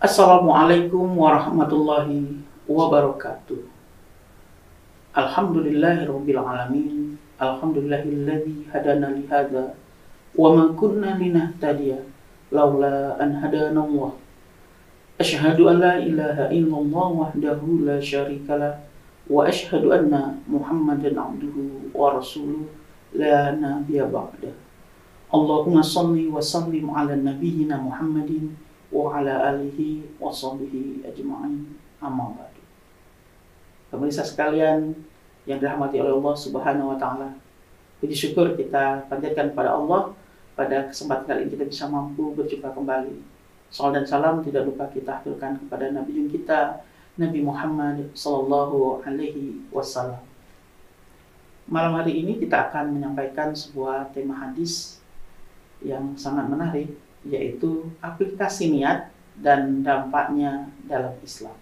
Assalamualaikum warahmatullahi wabarakatuh. Alhamdulillahirabbil alamin. Alhamdulillahilladzi hadana li hadza wa ma kunna linahtadiya laula an hadanallah. Asyhadu an la ilaha illallah wahdahu la syarikalah wa asyhadu anna Muhammadan abduhu wa rasuluh la nabiyya ba'da. Allahumma shalli wa sallim ala nabiyyina Muhammadin wa ala alihi wa sahbihi ajma'in, amma ba'du. Pemirsa sekalian yang dirahmati oleh Allah Subhanahu wa taala, puji syukur kita panjatkan kepada Allah pada kesempatan kali ini kita bisa mampu berjumpa kembali. Salam dan salam tidak lupa kita haturkan kepada Nabi kita Nabi Muhammad sallallahu alaihi wasallam. Malam hari ini kita akan menyampaikan sebuah tema hadis yang sangat menarik, yaitu aplikasi niat dan dampaknya dalam Islam.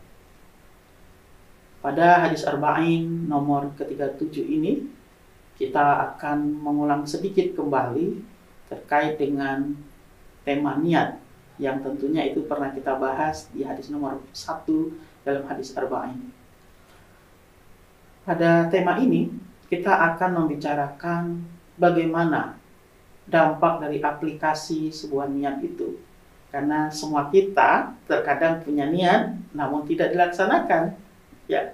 Pada hadis Arba'in nomor ke-37 ini, kita akan mengulang sedikit kembali terkait dengan tema niat, yang tentunya itu pernah kita bahas di hadis nomor 1 dalam hadis Arba'in. Pada tema ini, kita akan membicarakan bagaimana dampak dari aplikasi sebuah niat itu. Karena semua kita terkadang punya niat namun tidak dilaksanakan. Ya,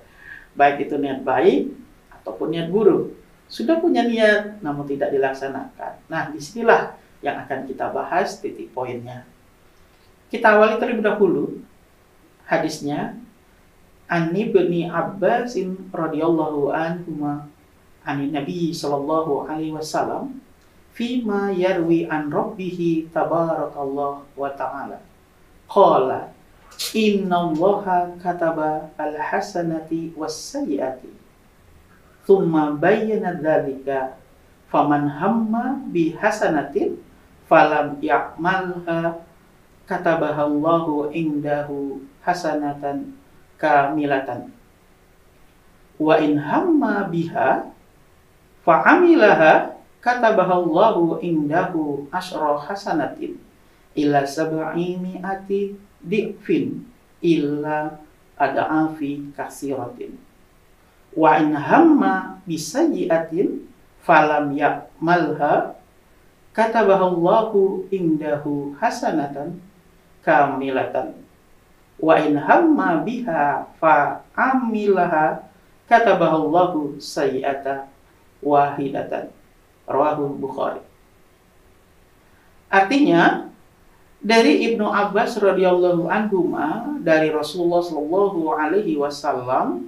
baik itu niat baik ataupun niat buruk. Sudah punya niat namun tidak dilaksanakan. Nah, disinilah yang akan kita bahas titik poinnya. Kita awali terlebih dahulu hadisnya. An Ibni Abbasin radhiyallahu anhuma anin Nabi sallallahu alaihi wasallam fima yarwi an rabbihi tabarakallah wa ta'ala qala innallaha kataba al-hasanati was-sayyiati thumma bayyana dzalika faman hamma bi hasanatin falam ya'malha katabahallahu indahu hasanatan kamilatan wa in hamma biha fa'amilaha katabahallahu indahu asyra hasanatin ila sab'i mi'ati di'fin illa ad'afi kasiratin wa in hamma bisayyi'atin falam ya'malha katabahallahu indahu hasanatan kamilatan wa in hamma biha fa'amilaha katabahallahu sayyi'ata wahidatan. Rawahul Bukhari. Artinya dari Ibnu Abbas radhiyallahu anhuma dari Rasulullah sallallahu alaihi wasallam,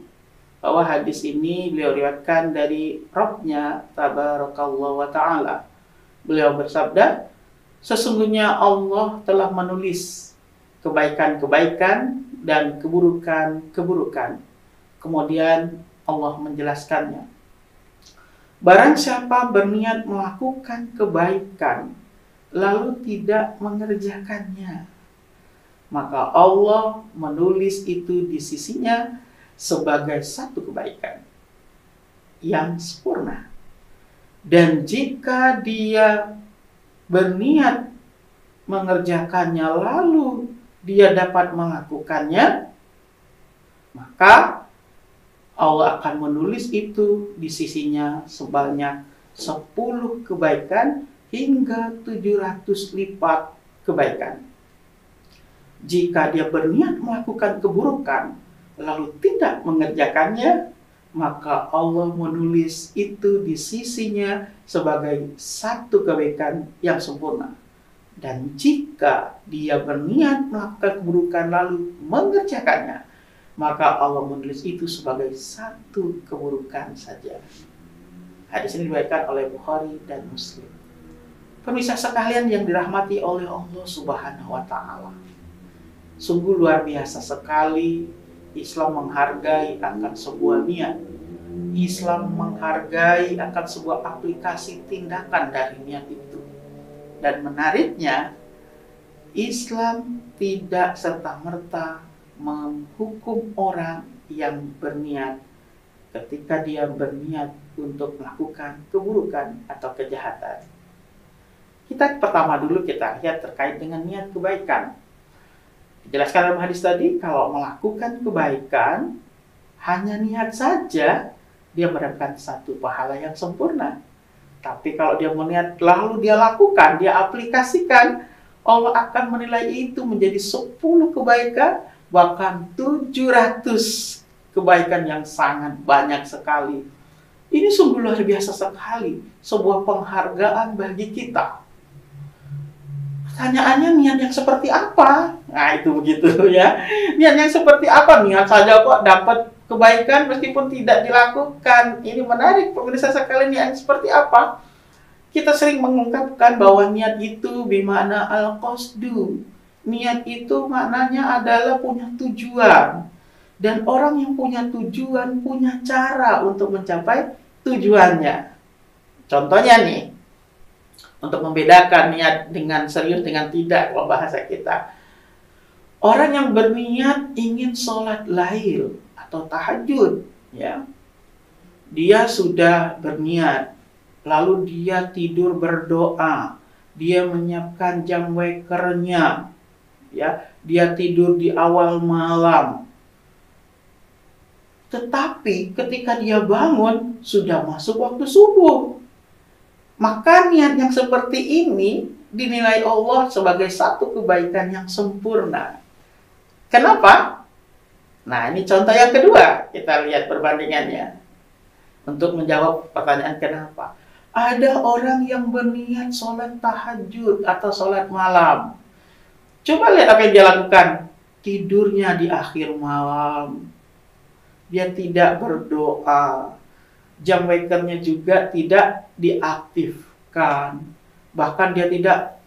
bahwa hadis ini beliau riwayatkan dari Rabbnya tabarakallahu wa ta'ala. Beliau bersabda, sesungguhnya Allah telah menulis kebaikan-kebaikan dan keburukan-keburukan. Kemudian Allah menjelaskannya. Barang siapa berniat melakukan kebaikan lalu tidak mengerjakannya, maka Allah menulis itu di sisinya sebagai satu kebaikan yang sempurna. Dan jika dia berniat mengerjakannya lalu dia dapat melakukannya, maka Allah akan menulis itu di sisinya sebanyak 10 kebaikan hingga 700 lipat kebaikan. Jika dia berniat melakukan keburukan lalu tidak mengerjakannya, maka Allah menulis itu di sisinya sebagai satu kebaikan yang sempurna. Dan jika dia berniat melakukan keburukan lalu mengerjakannya, maka Allah menulis itu sebagai satu keburukan saja. Hadis ini diriwayatkan oleh Bukhari dan Muslim. Pemirsa sekalian yang dirahmati oleh Allah Subhanahu wa taala. Sungguh luar biasa sekali Islam menghargai akan sebuah niat. Islam menghargai akan sebuah aplikasi tindakan dari niat itu. Dan menariknya, Islam tidak serta-merta menghukum orang yang berniat ketika dia berniat untuk melakukan keburukan atau kejahatan. Kita pertama dulu kita lihat terkait dengan niat kebaikan. Dijelaskan dalam hadis tadi, kalau melakukan kebaikan, hanya niat saja, dia mendapatkan satu pahala yang sempurna. Tapi kalau dia meniat, lalu dia lakukan, dia aplikasikan, Allah akan menilai itu menjadi 10 kebaikan, bahkan 700 kebaikan yang sangat banyak sekali. Ini sungguh luar biasa sekali, sebuah penghargaan bagi kita. Pertanyaannya, niat yang seperti apa? Nah, itu begitu ya. Niat yang seperti apa? Niat saja kok dapat kebaikan meskipun tidak dilakukan. Ini menarik, pemirsa sekalian, niat yang seperti apa? Kita sering mengungkapkan bahwa niat itu bimana al-qasdu. Niat itu maknanya adalah punya tujuan. Dan orang yang punya tujuan, punya cara untuk mencapai tujuannya. Contohnya nih, untuk membedakan niat dengan serius dengan tidak, kalau bahasa kita. Orang yang berniat ingin sholat lail atau tahajud, ya, dia sudah berniat, lalu dia tidur berdoa, dia menyiapkan jam wakernya, ya, dia tidur di awal malam. Tetapi ketika dia bangun, sudah masuk waktu subuh. Maka niat yang seperti ini dinilai Allah sebagai satu kebaikan yang sempurna. Kenapa? Nah, ini contoh yang kedua. Kita lihat perbandingannya. Untuk menjawab pertanyaan kenapa. Ada orang yang berniat sholat tahajud atau sholat malam. Coba lihat apa yang dia lakukan. Tidurnya di akhir malam. Dia tidak berdoa. Jam wakernya juga tidak diaktifkan. Bahkan dia tidak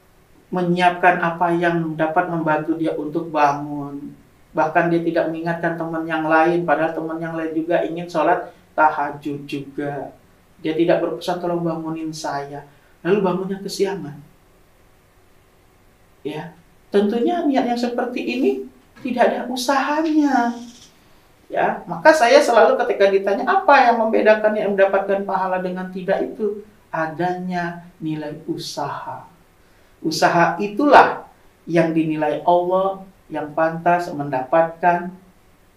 menyiapkan apa yang dapat membantu dia untuk bangun. Bahkan dia tidak mengingatkan teman yang lain, padahal teman yang lain juga ingin sholat tahajud juga. Dia tidak berpesan, tolong bangunin saya. Lalu bangunnya kesiangan. Ya, tentunya niat yang seperti ini tidak ada usahanya. Ya, maka saya selalu ketika ditanya apa yang membedakan yang mendapatkan pahala dengan tidak, itu adanya nilai usaha. Usaha itulah yang dinilai Allah yang pantas mendapatkan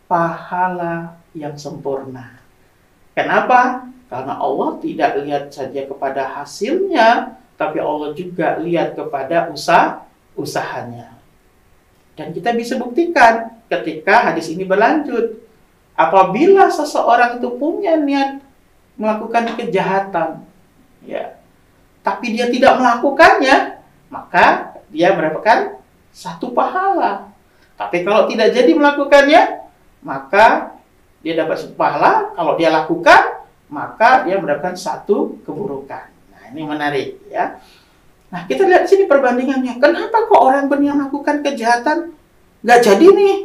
pahala yang sempurna. Kenapa? Karena Allah tidak lihat saja kepada hasilnya, tapi Allah juga lihat kepada usahanya. Dan kita bisa buktikan ketika hadis ini berlanjut. Apabila seseorang itu punya niat melakukan kejahatan, ya, tapi dia tidak melakukannya, maka dia mendapatkan satu pahala. Tapi kalau tidak jadi melakukannya, maka dia dapat satu pahala. Kalau dia lakukan, maka dia mendapatkan satu keburukan. Nah, ini menarik, ya. Nah, kita lihat di sini perbandingannya. Kenapa kok orang berniat melakukan kejahatan nggak jadi nih?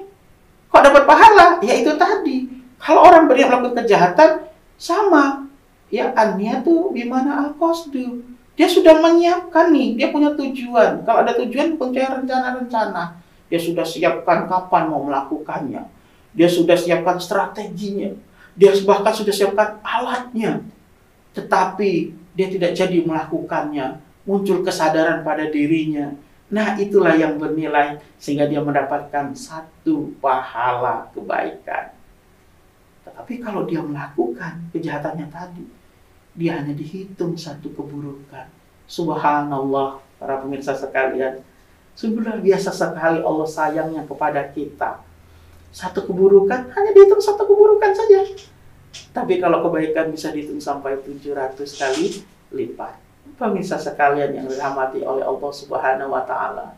Kok dapat pahala? Ya itu tadi. Kalau orang berniat melakukan kejahatan, sama. Ya, an-niyatu bimana al-qasdu. Dia sudah menyiapkan nih, dia punya tujuan. Kalau ada tujuan, punya rencana-rencana. Dia sudah siapkan kapan mau melakukannya. Dia sudah siapkan strateginya. Dia bahkan sudah siapkan alatnya. Tetapi dia tidak jadi melakukannya. Muncul kesadaran pada dirinya. Nah, itulah yang bernilai sehingga dia mendapatkan satu pahala kebaikan. Tetapi kalau dia melakukan kejahatannya tadi, dia hanya dihitung satu keburukan. Subhanallah, para pemirsa sekalian. Sungguh luar biasa sekali Allah sayangnya kepada kita. Satu keburukan, hanya dihitung satu keburukan saja. Tapi kalau kebaikan bisa dihitung sampai 700 kali lipat. Pemirsa sekalian yang dirahmati oleh Allah Subhanahu wa Ta'ala,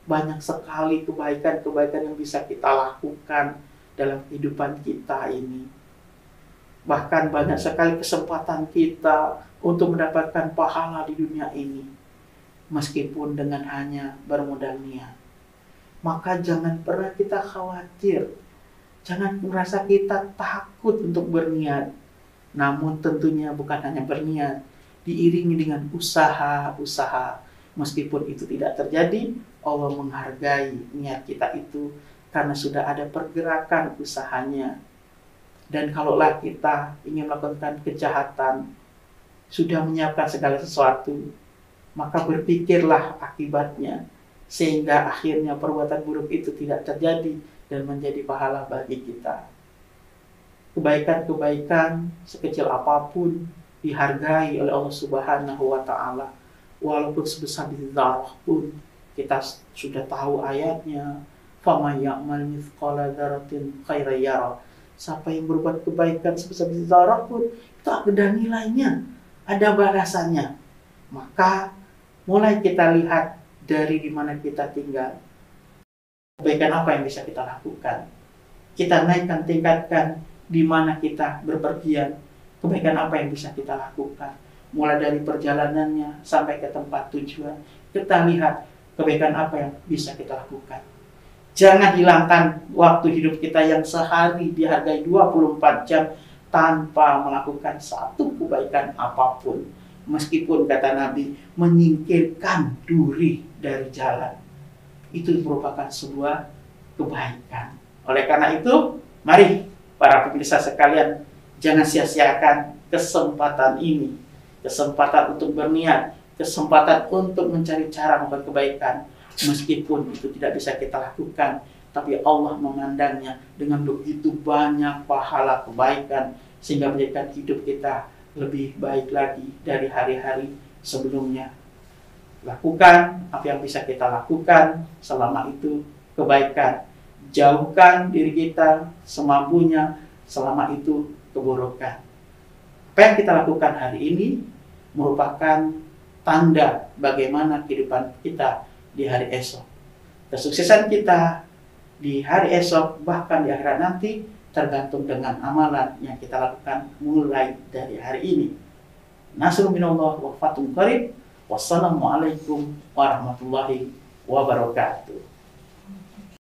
banyak sekali kebaikan-kebaikan yang bisa kita lakukan dalam kehidupan kita ini. Bahkan banyak sekali kesempatan kita untuk mendapatkan pahala di dunia ini, meskipun dengan hanya bermodal niat. Maka jangan pernah kita khawatir, jangan merasa kita takut untuk berniat. Namun tentunya bukan hanya berniat, diiringi dengan usaha-usaha. Meskipun itu tidak terjadi, Allah menghargai niat kita itu karena sudah ada pergerakan usahanya. Dan kalaulah kita ingin melakukan kejahatan, sudah menyiapkan segala sesuatu, maka berpikirlah akibatnya. sehingga akhirnya perbuatan buruk itu tidak terjadi dan menjadi pahala bagi kita. Kebaikan-kebaikan sekecil apapun dihargai oleh Allah Subhanahu wa Ta'ala, walaupun sebesar zarah pun. Kita sudah tahu ayatnya, faman ya'mal mithqala dzarratin khairan yarah. Siapa yang berbuat kebaikan sebesar zarah pun, itu ada nilainya, ada balasannya. Maka mulai kita lihat dari di mana kita tinggal, kebaikan apa yang bisa kita lakukan. Kita naikkan, tingkatkan di mana kita berpergian, kebaikan apa yang bisa kita lakukan. Mulai dari perjalanannya sampai ke tempat tujuan, kita lihat kebaikan apa yang bisa kita lakukan. Jangan hilangkan waktu hidup kita yang sehari dihargai 24 jam tanpa melakukan satu kebaikan apapun. Meskipun kata Nabi, menyingkirkan duri dari jalan, itu merupakan sebuah kebaikan. Oleh karena itu, mari para pemirsa sekalian, jangan sia-siakan kesempatan ini. Kesempatan untuk berniat, kesempatan untuk mencari cara membuat kebaikan. Meskipun itu tidak bisa kita lakukan, tapi Allah memandangnya dengan begitu banyak pahala kebaikan, sehingga menjadikan hidup kita lebih baik lagi dari hari-hari sebelumnya. Lakukan apa yang bisa kita lakukan selama itu kebaikan. Jauhkan diri kita semampunya selama itu keburukan. Apa yang kita lakukan hari ini merupakan tanda bagaimana kehidupan kita di hari esok. Kesuksesan kita di hari esok, bahkan di akhirat nanti, tergantung dengan amalan yang kita lakukan mulai dari hari ini. Nasrun minallah wa fathun qarib. Wassalamualaikum warahmatullahi wabarakatuh.